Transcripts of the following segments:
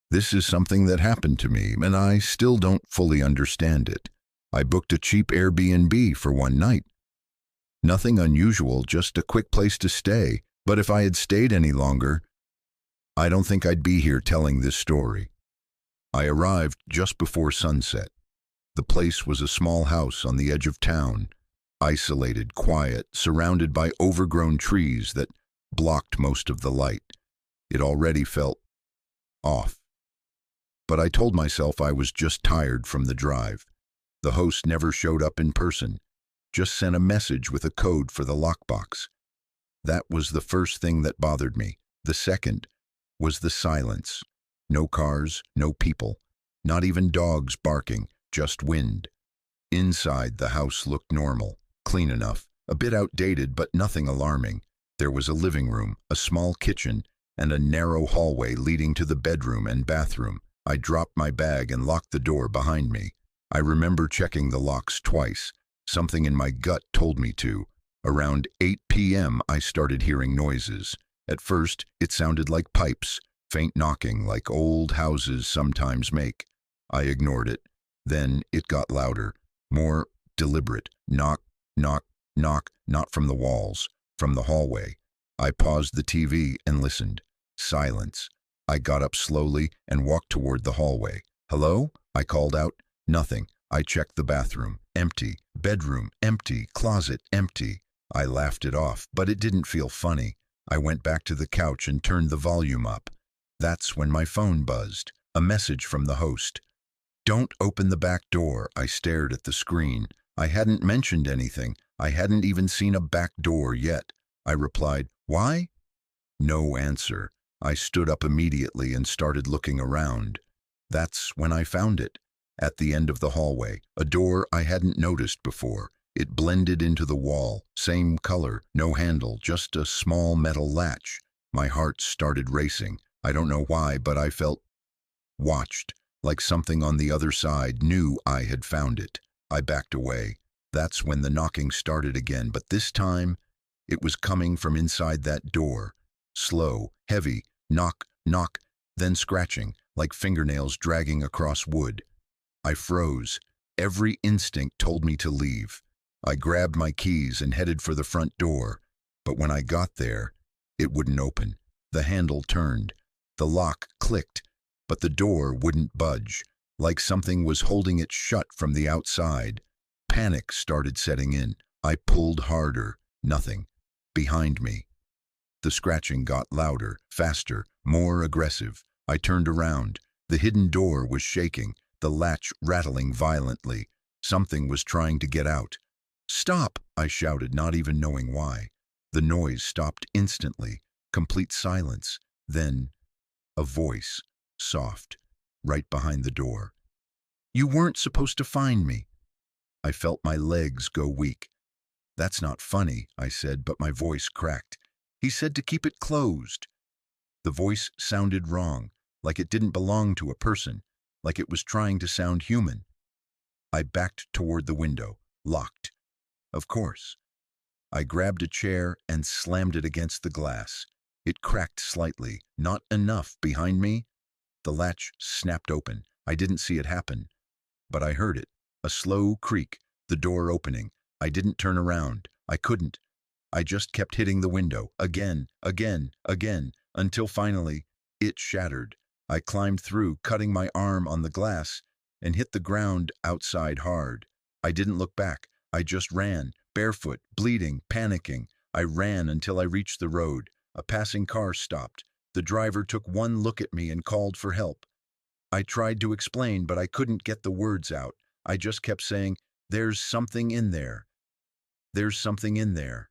This is something that happened to me, and I still don't fully understand it. I booked a cheap Airbnb for one night. Nothing unusual, just a quick place to stay. But if I had stayed any longer, I don't think I'd be here telling this story. I arrived just before sunset. The place was a small house on the edge of town, isolated, quiet, surrounded by overgrown trees that blocked most of the light. It already felt off. But I told myself I was just tired from the drive. The host never showed up in person, just sent a message with a code for the lockbox. That was the first thing that bothered me. The second was the silence. No cars, no people, not even dogs barking, just wind. Inside, the house looked normal, clean enough, a bit outdated but nothing alarming. There was a living room, a small kitchen, and a narrow hallway leading to the bedroom and bathroom. I dropped my bag and locked the door behind me. I remember checking the locks twice. Something in my gut told me to. Around 8 p.m. I started hearing noises. At first, it sounded like pipes, faint knocking like old houses sometimes make. I ignored it. Then it got louder, more deliberate. Knock, knock, knock, not from the walls, from the hallway. I paused the TV and listened. Silence. I got up slowly and walked toward the hallway. "Hello?" I called out. Nothing. I checked the bathroom. Empty. Bedroom. Empty. Closet. Empty. I laughed it off, but it didn't feel funny. I went back to the couch and turned the volume up. That's when my phone buzzed. A message from the host. "Don't open the back door." I stared at the screen. I hadn't mentioned anything. I hadn't even seen a back door yet. I replied, "Why?" No answer. I stood up immediately and started looking around. That's when I found it. At the end of the hallway, a door I hadn't noticed before. It blended into the wall, same color, no handle, just a small metal latch. My heart started racing. I don't know why, but I felt watched, like something on the other side knew I had found it. I backed away. That's when the knocking started again, but this time it was coming from inside that door. Slow, heavy, knock, knock, then scratching, like fingernails dragging across wood. I froze. Every instinct told me to leave. I grabbed my keys and headed for the front door, but when I got there, it wouldn't open. The handle turned. The lock clicked, but the door wouldn't budge, like something was holding it shut from the outside. Panic started setting in. I pulled harder. Nothing. Behind me. The scratching got louder, faster, more aggressive. I turned around. The hidden door was shaking, the latch rattling violently. Something was trying to get out. "Stop!" I shouted, not even knowing why. The noise stopped instantly. Complete silence. Then, a voice, soft, right behind the door. "You weren't supposed to find me." I felt my legs go weak. "That's not funny," I said, but my voice cracked. "He said to keep it closed." The voice sounded wrong, like it didn't belong to a person, like it was trying to sound human. I backed toward the window, locked. Of course. I grabbed a chair and slammed it against the glass. It cracked slightly, not enough. Behind me, the latch snapped open. I didn't see it happen, but I heard it. A slow creak, the door opening. I didn't turn around. I couldn't. I just kept hitting the window, again, again, again, until finally, it shattered. I climbed through, cutting my arm on the glass, and hit the ground outside hard. I didn't look back. I just ran, barefoot, bleeding, panicking. I ran until I reached the road. A passing car stopped. The driver took one look at me and called for help. I tried to explain, but I couldn't get the words out. I just kept saying, "There's something in there. There's something in there."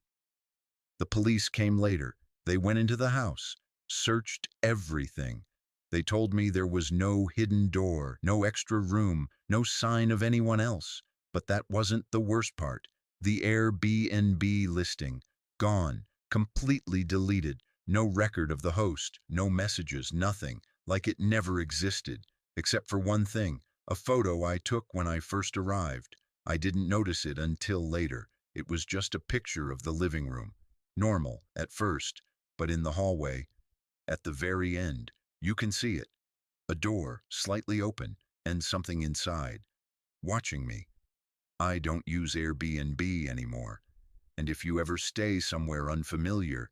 The police came later. They went into the house, searched everything. They told me there was no hidden door, no extra room, no sign of anyone else. But that wasn't the worst part. The Airbnb listing, gone, completely deleted. No record of the host, no messages, nothing, like it never existed. Except for one thing, a photo I took when I first arrived. I didn't notice it until later. It was just a picture of the living room. Normal, at first, but in the hallway, at the very end, you can see it. A door, slightly open, and something inside, watching me. I don't use Airbnb anymore. And if you ever stay somewhere unfamiliar,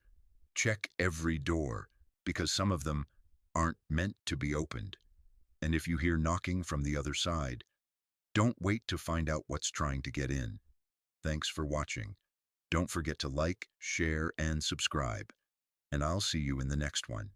check every door, because some of them aren't meant to be opened. And if you hear knocking from the other side, don't wait to find out what's trying to get in. Thanks for watching. Don't forget to like, share, and subscribe. And I'll see you in the next one.